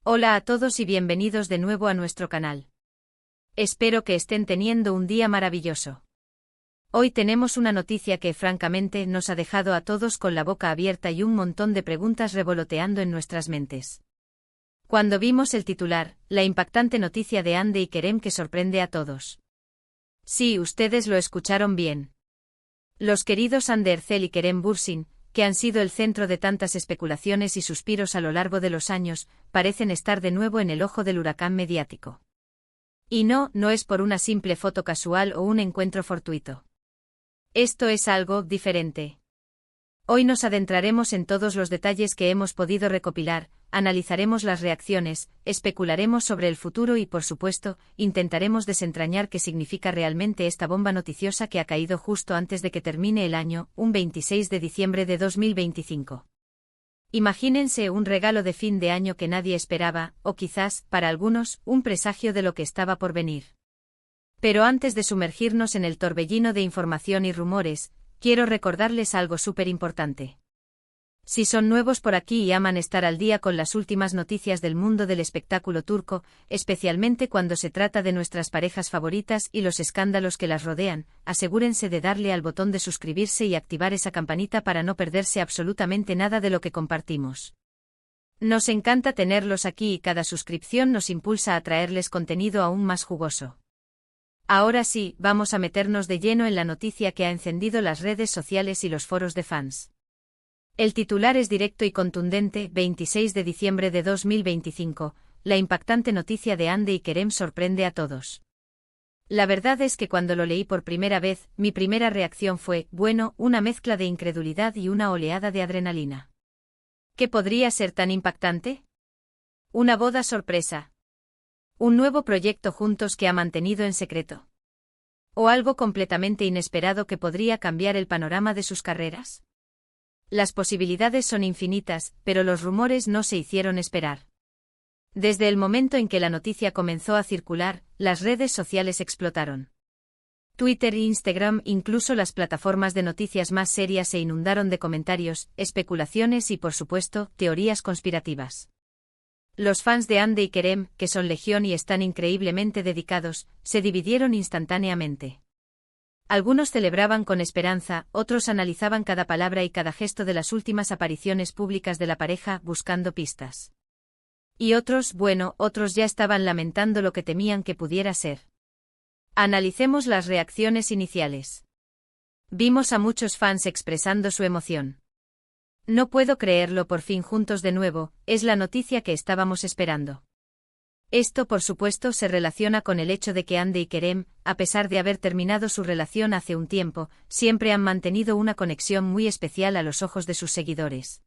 Hola a todos y bienvenidos de nuevo a nuestro canal. Espero que estén teniendo un día maravilloso. Hoy tenemos una noticia que francamente nos ha dejado a todos con la boca abierta y un montón de preguntas revoloteando en nuestras mentes. Cuando vimos el titular, la impactante noticia de Hande y Kerem que sorprende a todos. Sí, ustedes lo escucharon bien. Los queridos Hande Erçel y Kerem Bürsin, que han sido el centro de tantas especulaciones y suspiros a lo largo de los años, parecen estar de nuevo en el ojo del huracán mediático. Y no es por una simple foto casual o un encuentro fortuito. Esto es algo diferente. Hoy nos adentraremos en todos los detalles que hemos podido recopilar, analizaremos las reacciones, especularemos sobre el futuro y, por supuesto, intentaremos desentrañar qué significa realmente esta bomba noticiosa que ha caído justo antes de que termine el año, un 26 de diciembre de 2025. Imagínense un regalo de fin de año que nadie esperaba, o quizás, para algunos, un presagio de lo que estaba por venir. Pero antes de sumergirnos en el torbellino de información y rumores, quiero recordarles algo súper importante. Si son nuevos por aquí y aman estar al día con las últimas noticias del mundo del espectáculo turco, especialmente cuando se trata de nuestras parejas favoritas y los escándalos que las rodean, asegúrense de darle al botón de suscribirse y activar esa campanita para no perderse absolutamente nada de lo que compartimos. Nos encanta tenerlos aquí y cada suscripción nos impulsa a traerles contenido aún más jugoso. Ahora sí, vamos a meternos de lleno en la noticia que ha encendido las redes sociales y los foros de fans. El titular es directo y contundente, 26 de diciembre de 2025, la impactante noticia de Hande y Kerem sorprende a todos. La verdad es que cuando lo leí por primera vez, mi primera reacción fue, una mezcla de incredulidad y una oleada de adrenalina. ¿Qué podría ser tan impactante? ¿Una boda sorpresa? ¿Un nuevo proyecto juntos que ha mantenido en secreto? ¿O algo completamente inesperado que podría cambiar el panorama de sus carreras? Las posibilidades son infinitas, pero los rumores no se hicieron esperar. Desde el momento en que la noticia comenzó a circular, las redes sociales explotaron. Twitter e Instagram, incluso las plataformas de noticias más serias, se inundaron de comentarios, especulaciones y, por supuesto, teorías conspirativas. Los fans de Hande y Kerem, que son legión y están increíblemente dedicados, se dividieron instantáneamente. Algunos celebraban con esperanza, otros analizaban cada palabra y cada gesto de las últimas apariciones públicas de la pareja, buscando pistas. Y otros ya estaban lamentando lo que temían que pudiera ser. Analicemos las reacciones iniciales. Vimos a muchos fans expresando su emoción. No puedo creerlo, por fin juntos de nuevo, es la noticia que estábamos esperando. Esto, por supuesto, se relaciona con el hecho de que Hande y Kerem, a pesar de haber terminado su relación hace un tiempo, siempre han mantenido una conexión muy especial a los ojos de sus seguidores.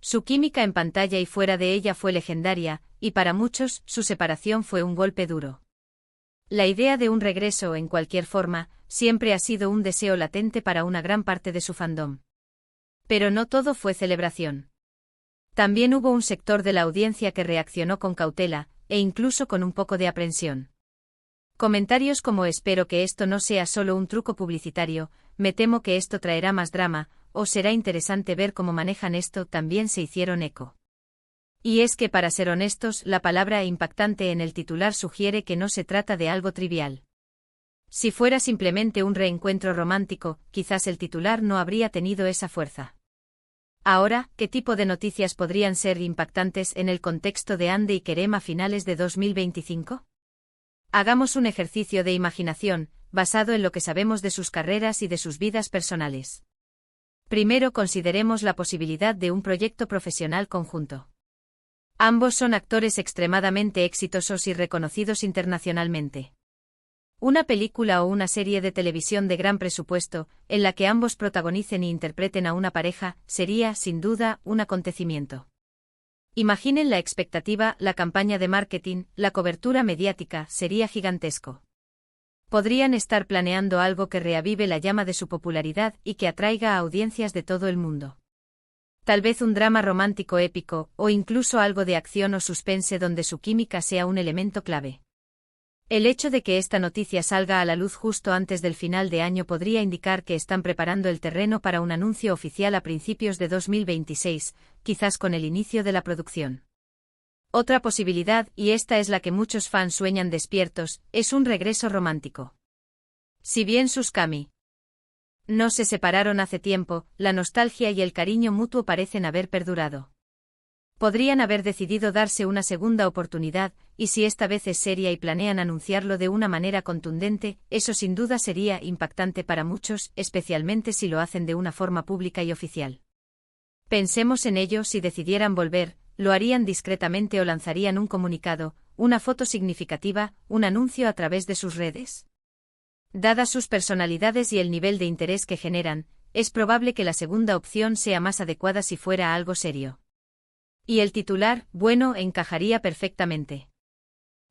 Su química en pantalla y fuera de ella fue legendaria, y para muchos, su separación fue un golpe duro. La idea de un regreso, en cualquier forma, siempre ha sido un deseo latente para una gran parte de su fandom. Pero no todo fue celebración. También hubo un sector de la audiencia que reaccionó con cautela, e incluso con un poco de aprensión. Comentarios como espero que esto no sea solo un truco publicitario, me temo que esto traerá más drama, o será interesante ver cómo manejan esto, también se hicieron eco. Y es que, para ser honestos, la palabra impactante en el titular sugiere que no se trata de algo trivial. Si fuera simplemente un reencuentro romántico, quizás el titular no habría tenido esa fuerza. Ahora, ¿qué tipo de noticias podrían ser impactantes en el contexto de Hande y Kerem a finales de 2025? Hagamos un ejercicio de imaginación, basado en lo que sabemos de sus carreras y de sus vidas personales. Primero consideremos la posibilidad de un proyecto profesional conjunto. Ambos son actores extremadamente exitosos y reconocidos internacionalmente. Una película o una serie de televisión de gran presupuesto, en la que ambos protagonicen e interpreten a una pareja, sería, sin duda, un acontecimiento. Imaginen la expectativa, la campaña de marketing, la cobertura mediática, sería gigantesco. Podrían estar planeando algo que reavive la llama de su popularidad y que atraiga a audiencias de todo el mundo. Tal vez un drama romántico épico, o incluso algo de acción o suspense donde su química sea un elemento clave. El hecho de que esta noticia salga a la luz justo antes del final de año podría indicar que están preparando el terreno para un anuncio oficial a principios de 2026, quizás con el inicio de la producción. Otra posibilidad, y esta es la que muchos fans sueñan despiertos, es un regreso romántico. Si bien sus Cami no se separaron hace tiempo, la nostalgia y el cariño mutuo parecen haber perdurado. Podrían haber decidido darse una segunda oportunidad, y si esta vez es seria y planean anunciarlo de una manera contundente, eso sin duda sería impactante para muchos, especialmente si lo hacen de una forma pública y oficial. Pensemos en ello: si decidieran volver, lo harían discretamente o lanzarían un comunicado, una foto significativa, un anuncio a través de sus redes. Dadas sus personalidades y el nivel de interés que generan, es probable que la segunda opción sea más adecuada si fuera algo serio. Y el titular, bueno, encajaría perfectamente.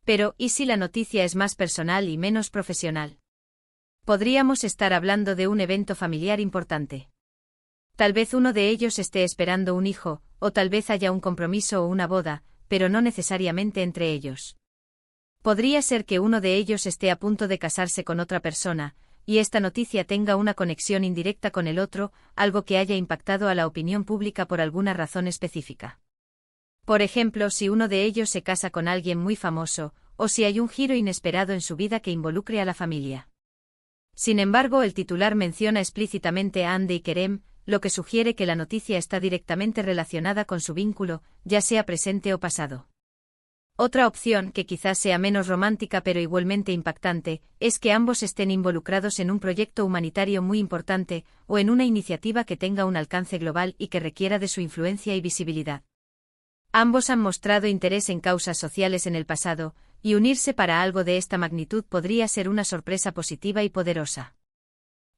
Pero, ¿y si la noticia es más personal y menos profesional? Podríamos estar hablando de un evento familiar importante. Tal vez uno de ellos esté esperando un hijo, o tal vez haya un compromiso o una boda, pero no necesariamente entre ellos. Podría ser que uno de ellos esté a punto de casarse con otra persona, y esta noticia tenga una conexión indirecta con el otro, algo que haya impactado a la opinión pública por alguna razón específica. Por ejemplo, si uno de ellos se casa con alguien muy famoso, o si hay un giro inesperado en su vida que involucre a la familia. Sin embargo, el titular menciona explícitamente a Hande y Kerem, lo que sugiere que la noticia está directamente relacionada con su vínculo, ya sea presente o pasado. Otra opción, que quizás sea menos romántica pero igualmente impactante, es que ambos estén involucrados en un proyecto humanitario muy importante, o en una iniciativa que tenga un alcance global y que requiera de su influencia y visibilidad. Ambos han mostrado interés en causas sociales en el pasado, y unirse para algo de esta magnitud podría ser una sorpresa positiva y poderosa.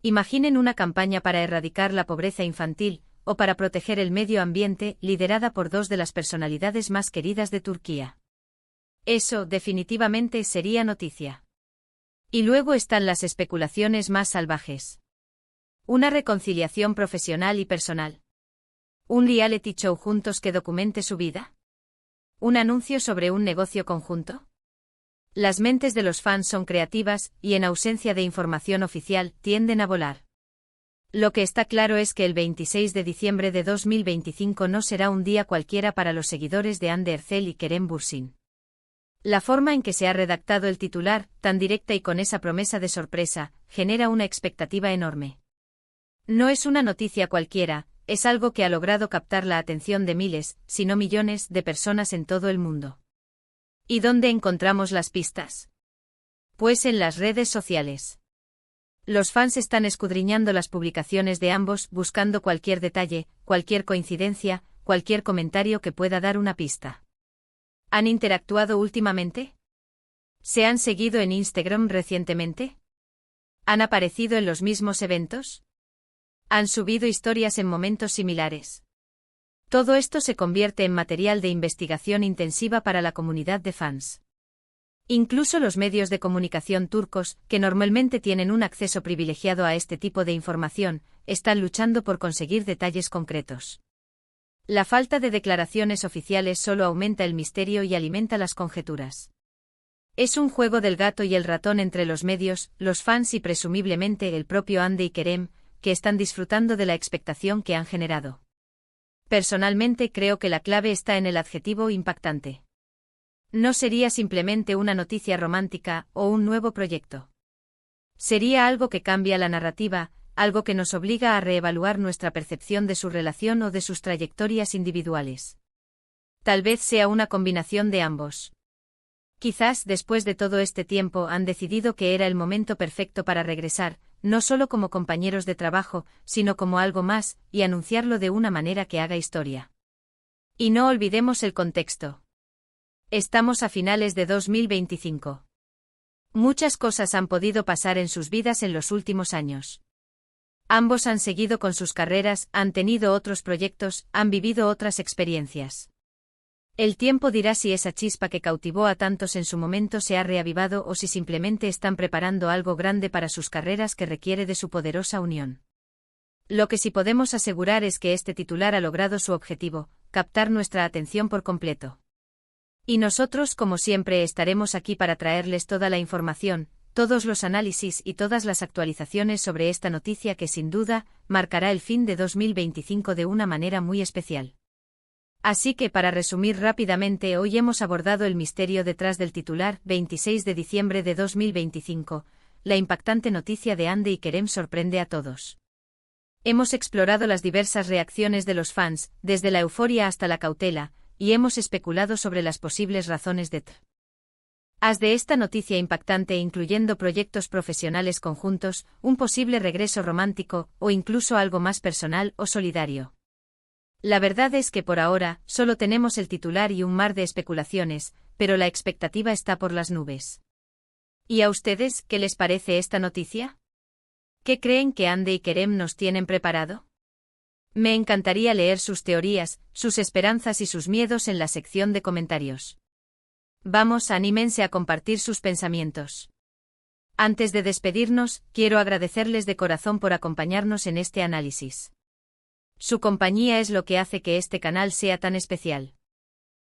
Imaginen una campaña para erradicar la pobreza infantil, o para proteger el medio ambiente, liderada por dos de las personalidades más queridas de Turquía. Eso, definitivamente, sería noticia. Y luego están las especulaciones más salvajes. Una reconciliación profesional y personal. ¿Un reality show juntos que documente su vida? ¿Un anuncio sobre un negocio conjunto? Las mentes de los fans son creativas, y en ausencia de información oficial, tienden a volar. Lo que está claro es que el 26 de diciembre de 2025 no será un día cualquiera para los seguidores de Hande Erçel y Kerem Bürsin. La forma en que se ha redactado el titular, tan directa y con esa promesa de sorpresa, genera una expectativa enorme. No es una noticia cualquiera, es algo que ha logrado captar la atención de miles, si no millones, de personas en todo el mundo. ¿Y dónde encontramos las pistas? Pues en las redes sociales. Los fans están escudriñando las publicaciones de ambos, buscando cualquier detalle, cualquier coincidencia, cualquier comentario que pueda dar una pista. ¿Han interactuado últimamente? ¿Se han seguido en Instagram recientemente? ¿Han aparecido en los mismos eventos? ¿Han subido historias en momentos similares? Todo esto se convierte en material de investigación intensiva para la comunidad de fans. Incluso los medios de comunicación turcos, que normalmente tienen un acceso privilegiado a este tipo de información, están luchando por conseguir detalles concretos. La falta de declaraciones oficiales solo aumenta el misterio y alimenta las conjeturas. Es un juego del gato y el ratón entre los medios, los fans y presumiblemente el propio Hande y Kerem, que están disfrutando de la expectación que han generado. Personalmente creo que la clave está en el adjetivo impactante. No sería simplemente una noticia romántica o un nuevo proyecto. Sería algo que cambia la narrativa, algo que nos obliga a reevaluar nuestra percepción de su relación o de sus trayectorias individuales. Tal vez sea una combinación de ambos. Quizás después de todo este tiempo han decidido que era el momento perfecto para regresar, no solo como compañeros de trabajo, sino como algo más, y anunciarlo de una manera que haga historia. Y no olvidemos el contexto. Estamos a finales de 2025. Muchas cosas han podido pasar en sus vidas en los últimos años. Ambos han seguido con sus carreras, han tenido otros proyectos, han vivido otras experiencias. El tiempo dirá si esa chispa que cautivó a tantos en su momento se ha reavivado o si simplemente están preparando algo grande para sus carreras que requiere de su poderosa unión. Lo que sí podemos asegurar es que este titular ha logrado su objetivo, captar nuestra atención por completo. Y nosotros, como siempre, estaremos aquí para traerles toda la información, todos los análisis y todas las actualizaciones sobre esta noticia que sin duda marcará el fin de 2025 de una manera muy especial. Así que para resumir rápidamente, hoy hemos abordado el misterio detrás del titular, 26 de diciembre de 2025, la impactante noticia de Andy y Kerem sorprende a todos. Hemos explorado las diversas reacciones de los fans, desde la euforia hasta la cautela, y hemos especulado sobre las posibles razones detrás de esta noticia impactante, incluyendo proyectos profesionales conjuntos, un posible regreso romántico, o incluso algo más personal o solidario. La verdad es que por ahora, solo tenemos el titular y un mar de especulaciones, pero la expectativa está por las nubes. ¿Y a ustedes, qué les parece esta noticia? ¿Qué creen que Andy y Kerem nos tienen preparado? Me encantaría leer sus teorías, sus esperanzas y sus miedos en la sección de comentarios. Vamos, anímense a compartir sus pensamientos. Antes de despedirnos, quiero agradecerles de corazón por acompañarnos en este análisis. Su compañía es lo que hace que este canal sea tan especial.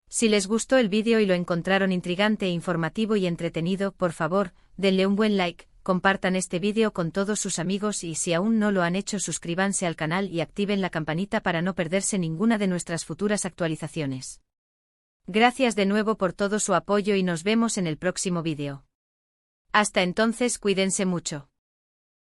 Si les gustó el vídeo y lo encontraron intrigante, informativo y entretenido, por favor, denle un buen like, compartan este vídeo con todos sus amigos y si aún no lo han hecho, suscríbanse al canal y activen la campanita para no perderse ninguna de nuestras futuras actualizaciones. Gracias de nuevo por todo su apoyo y nos vemos en el próximo vídeo. Hasta entonces, cuídense mucho.